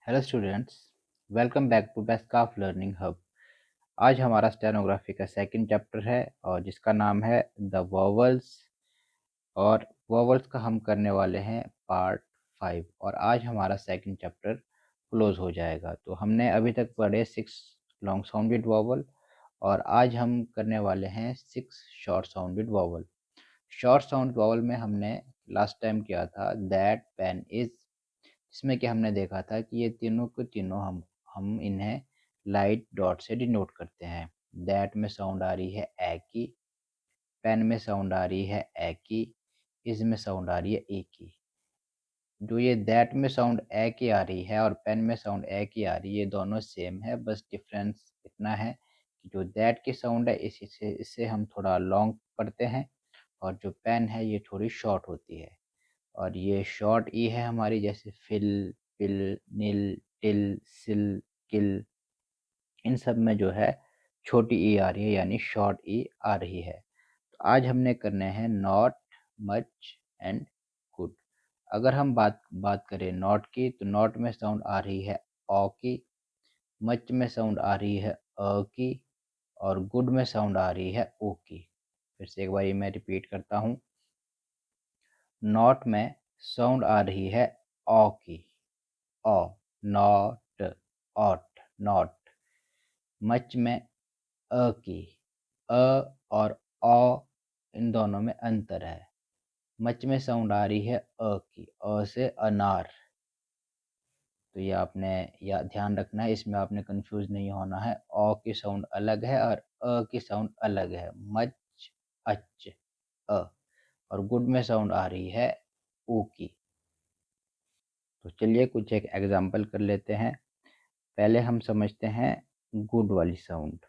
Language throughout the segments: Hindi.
Hello students, welcome back to बेस्कॉफ लर्निंग हब। आज हमारा स्टेनोग्राफी का सेकंड चैप्टर है और जिसका नाम है द वोवल्स। और वोवल्स का हम करने वाले हैं पार्ट 5 और आज हमारा सेकंड चैप्टर क्लोज हो जाएगा। तो हमने अभी तक पढ़े 6 लॉन्ग साउंडेड वोवल और आज हम करने वाले हैं 6 short sounded vowel. Short sound vowel में हमने लास्ट टाइम किया था दैट, पेन, इज, जिसमें कि हमने देखा था कि ये तीनों के तीनों हम इन्हें लाइट डॉट से डिनोट करते हैं। दैट में साउंड आ रही है ए की, पेन में साउंड आ रही है ए की, इज में साउंड आ रही है ए की। जो ये दैट में साउंड ए की आ रही है और पेन में साउंड ए की आ रही है, ये दोनों सेम है, बस डिफरेंस इतना है कि जो दैट की साउंड है इससे हम थोड़ा लॉन्ग पढ़ते हैं और जो पेन है ये थोड़ी शॉर्ट होती है। और ये शॉर्ट ई है हमारी, जैसे फिल, पिल, नील, टिल, सिल, किल, इन सब में जो है छोटी ई आ रही है, यानी शॉर्ट ई आ रही है। तो आज हमने करने हैं नॉट, मच एंड गुड। अगर हम बात बात करें नॉट की, तो नॉट में साउंड आ रही है ओ की, मच में साउंड आ रही है अ की और गुड में साउंड आ रही है ओ की। फिर से एक बार मैं रिपीट करता हूँ। नॉट में साउंड आ रही है ओ की, ओ, नॉट, ऑट, नॉट। मच में अ की, अ और ओ, इन दोनों में अंतर है। मच में साउंड आ रही है अ की, अ से अनार। तो ये आपने या ध्यान रखना है, इसमें आपने कंफ्यूज नहीं होना है। ओ की साउंड अलग है और अ की साउंड अलग है। मच, अच, अ। और गुड में साउंड आ रही है ऊ की। तो चलिए कुछ एक एग्जाम्पल कर लेते हैं। पहले हम समझते हैं गुड वाली साउंड।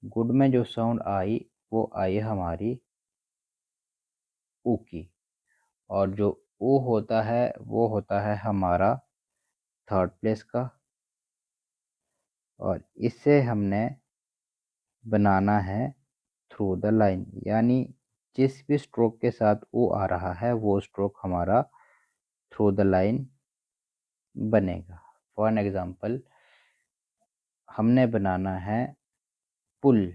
गुड में जो साउंड आई वो आई हमारी ऊ की, और जो ऊ होता है वो होता है हमारा थर्ड प्लेस का। और इससे हमने बनाना है थ्रू द लाइन, यानी जिस भी स्ट्रोक के साथ ऊ आ रहा है वो स्ट्रोक हमारा थ्रू द लाइन बनेगा। फॉर एग्जांपल हमने बनाना है पुल।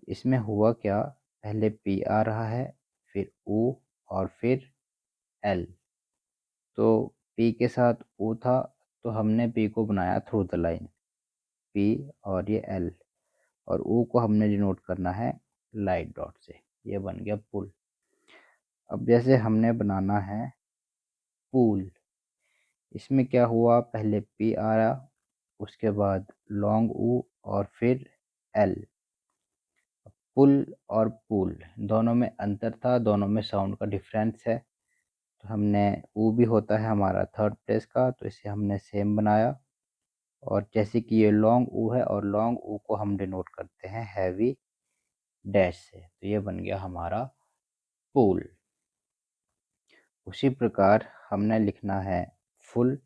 इसमें हुआ क्या, पहले पी आ रहा है, फिर ऊ और फिर एल। तो पी के साथ ऊ था, तो हमने पी को बनाया थ्रू द लाइन, पी और ये एल। और ऊ को हमने डिनोट करना है लाइट डॉट से। ये बन गया पुल। अब जैसे हमने बनाना है पूल। इसमें क्या हुआ, पहले पी आया, उसके बाद लॉन्ग ऊ और फिर एल। पुल और पूल दोनों में अंतर था, दोनों में साउंड का डिफरेंस है। तो हमने ऊ भी होता है हमारा थर्ड प्लेस का, तो इसे हमने सेम बनाया। और जैसे कि ये लॉन्ग ऊ है और लॉन्ग ऊ को हम डिनोट करते हैं हैवी डैश से, तो ये बन गया हमारा पूल। उसी प्रकार हमने लिखना है फुल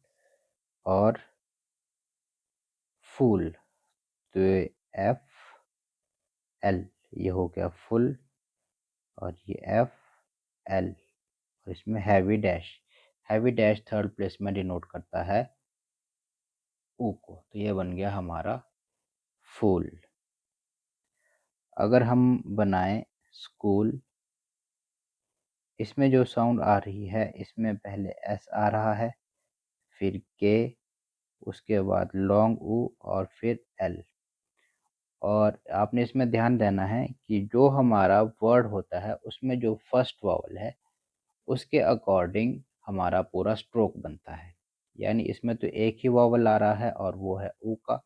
और फूल। तो ये एफ एल, ये हो गया फुल और ये एफ एल। और इसमें heavy dash, heavy dash third place में डिनोट करता है ऊ को, तो ये बन गया हमारा फूल। अगर हम बनाएं स्कूल, इसमें जो साउंड आ रही है इसमें पहले एस आ रहा है, फिर के, उसके बाद लॉन्ग ऊ और फिर एल। और आपने इसमें ध्यान देना है कि जो हमारा वर्ड होता है उसमें जो फर्स्ट वावल है उसके अकॉर्डिंग हमारा पूरा स्ट्रोक बनता है। यानी इसमें तो एक ही वावल आ रहा है और वो है ऊ का।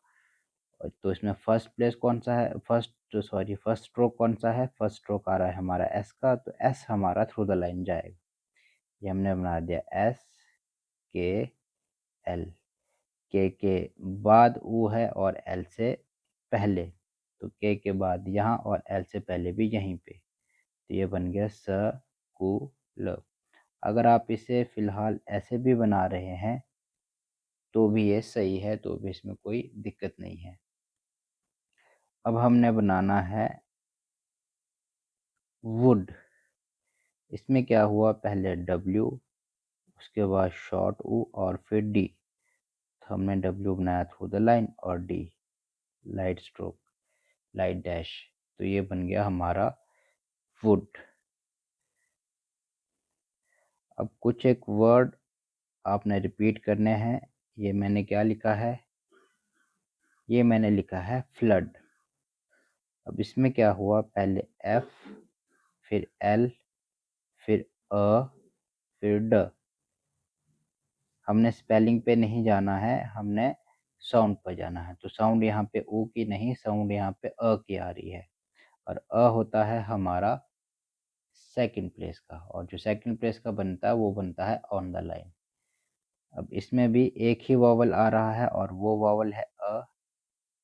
तो इसमें फर्स्ट प्लेस कौन सा है, फर्स्ट स्ट्रोक कौन सा है, फर्स्ट स्ट्रोक आ रहा है हमारा एस का, तो एस हमारा थ्रू द लाइन जाएगा। ये हमने बना दिया एस के एल। के बाद ऊ है और एल से पहले, तो के बाद यहाँ और एल से पहले भी यहीं पे, तो ये बन गया स कु ल। अगर आप इसे फिलहाल ऐसे भी बना रहे हैं तो भी ये सही है, तो भी इसमें कोई दिक्कत नहीं है। अब हमने बनाना है वुड। इसमें क्या हुआ, पहले डब्ल्यू उसके बाद शॉर्ट ऊ और फिर डी। तो हमने डब्ल्यू बनाया थ्रू द लाइन और D light stroke, light dash. तो ये बन गया हमारा वुड। अब कुछ एक वर्ड आपने रिपीट करने हैं। ये मैंने क्या लिखा है, ये मैंने लिखा है फ्लड। अब इसमें क्या हुआ, पहले एफ, फिर एल, फिर अ, फिर ड। हमने स्पेलिंग पे नहीं जाना है, हमने साउंड पर जाना है। तो साउंड यहाँ पे ऊ की नहीं, साउंड यहाँ पे अ की आ रही है। और अ होता है हमारा सेकंड प्लेस का, और जो सेकंड प्लेस का बनता है वो बनता है ऑन द लाइन। अब इसमें भी एक ही वॉवल आ रहा है और वो वॉवल है अ।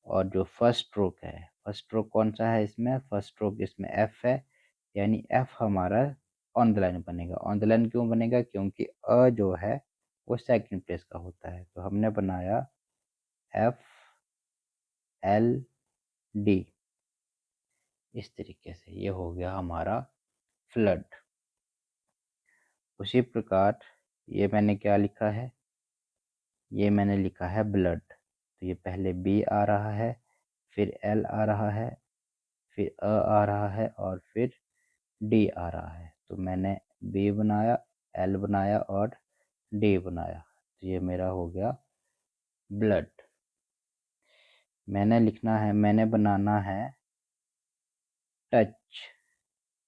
और जो फर्स्ट स्ट्रोक है, फर्स्ट स्ट्रोक कौन सा है इसमें, फर्स्ट स्ट्रोक इसमें एफ है, यानी एफ हमारा ऑन द लाइन बनेगा। ऑन द लाइन क्यों बनेगा, क्योंकि अ जो है वो सेकंड प्लेस का होता है। तो हमने बनाया एफ एल डी, इस तरीके से ये हो गया हमारा फ्लड। उसी प्रकार ये मैंने क्या लिखा है, ये मैंने लिखा है ब्लड। तो ये पहले बी आ रहा है, फिर एल आ रहा है, फिर अ आ रहा है और फिर डी आ रहा है। तो मैंने बी बनाया, एल बनाया और डी बनाया। तो ये मेरा हो गया ब्लड। मैंने बनाना है टच।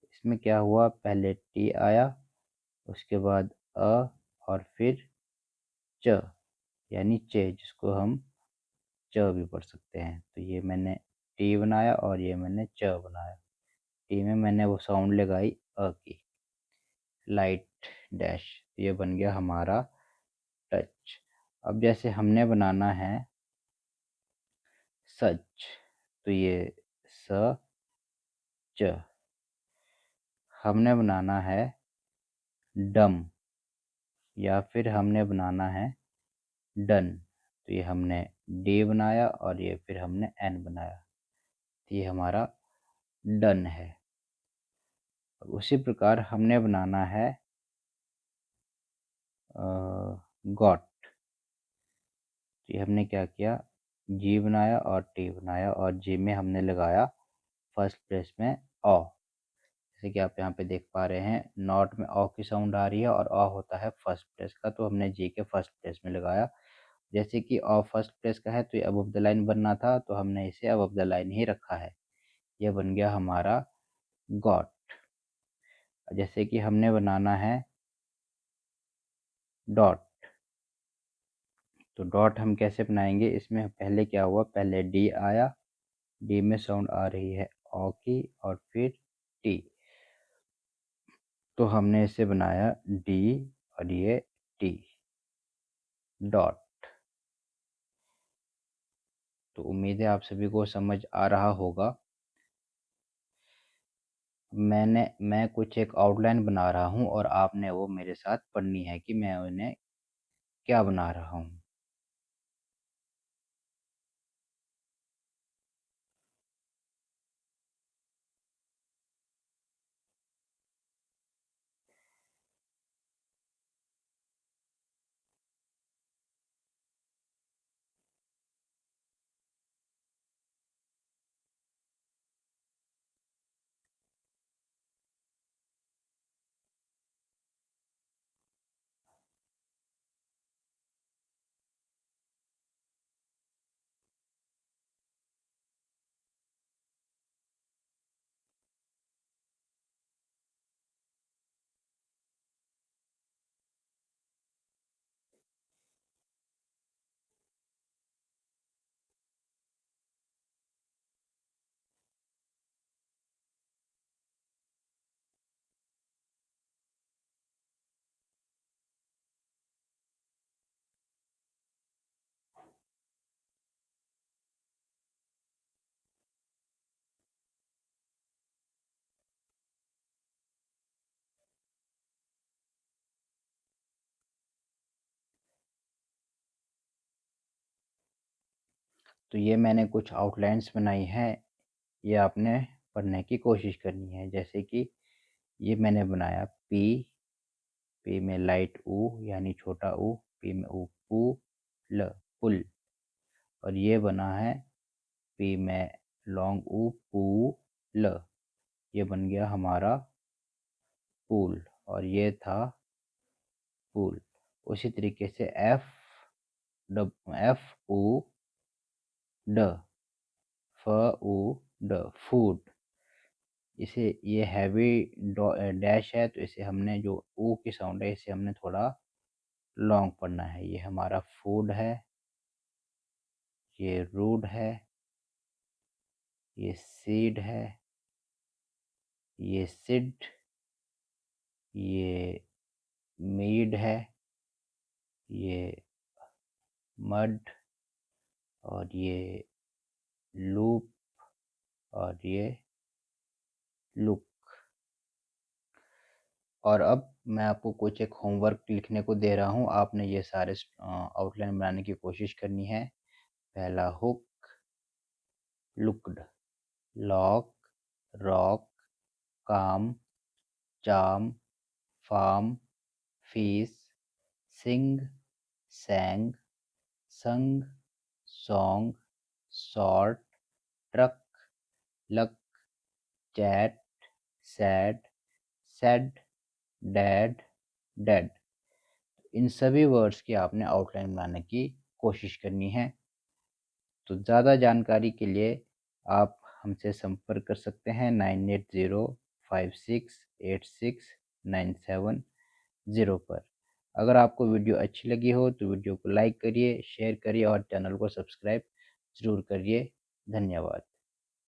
इसमें क्या हुआ, पहले टी आया, उसके बाद अ और फिर च, यानी चे, जिसको हम च भी पढ़ सकते हैं। तो ये मैंने टी बनाया और ये मैंने च बनाया। टी में मैंने वो साउंड लगाई अ की, लाइट डैश। ये बन गया हमारा टच। अब जैसे हमने बनाना है सच, तो ये स च। हमने बनाना है डम, या फिर हमने बनाना है डन। तो ये हमने डी बनाया और ये फिर हमने एन बनाया। तो ये हमारा डन है। उसी प्रकार हमने बनाना है गॉट। तो ये हमने क्या किया, जी बनाया और टी बनाया और जी में हमने लगाया फर्स्ट प्लेस में ओ। जैसे कि आप यहाँ पे देख पा रहे हैं, नॉट में ओ की साउंड आ रही है और ओ होता है फर्स्ट प्लेस का, तो हमने जी के फर्स्ट प्लेस में लगाया। जैसे कि ओ फर्स्ट प्लेस का है तो ये अबव द लाइन बनना था, तो हमने इसे अबव द लाइन ही रखा है। यह बन गया हमारा गॉट। जैसे कि हमने बनाना है डॉट, तो डॉट हम कैसे बनाएंगे, इसमें पहले क्या हुआ, पहले डी आया, डी में साउंड आ रही है ओ की और फिर टी। तो हमने इसे बनाया डी और ये टी, डॉट। तो उम्मीद है आप सभी को समझ आ रहा होगा। मैं कुछ एक आउटलाइन बना रहा हूँ और आपने वो मेरे साथ पढ़नी है कि मैं उन्हें क्या बना रहा हूँ। तो ये मैंने कुछ आउटलाइंस बनाई हैं, ये आपने पढ़ने की कोशिश करनी है। जैसे कि ये मैंने बनाया पी पी में लाइट ऊ यानी छोटा ऊ, पी में ऊ पू ल पुल। और ये बना है पी में लॉन्ग ऊ पू ल, ये बन गया हमारा पूल। और ये था पूल। उसी तरीके से एफ एफ ऊ ड फ ऊ ड फूड। इसे ये हैवी डैश है तो इसे हमने जो ऊ की साउंड है इसे हमने थोड़ा लॉन्ग पढ़ना है। ये हमारा फूड है, ये रूड है, ये सीड है, ये सिड, ये मीड है, ये मड, और ये लूप, और ये लुक। और अब मैं आपको कुछ एक होमवर्क लिखने को दे रहा हूँ। आपने ये सारे आउटलाइन बनाने की कोशिश करनी है। पहला हुक, लुक्ड, लॉक, रॉक, काम, चाम, farm, fees, sing, sang, sung, song, sort, truck, luck, chat, sad, said, dad, dead. इन सभी वर्ड्स की आपने आउटलाइन बनाने की कोशिश करनी है। तो ज़्यादा जानकारी के लिए आप हमसे संपर्क कर सकते हैं 9805686970 पर। अगर आपको वीडियो अच्छी लगी हो तो वीडियो को लाइक करिए, शेयर करिए और चैनल को सब्सक्राइब ज़रूर करिए। धन्यवाद।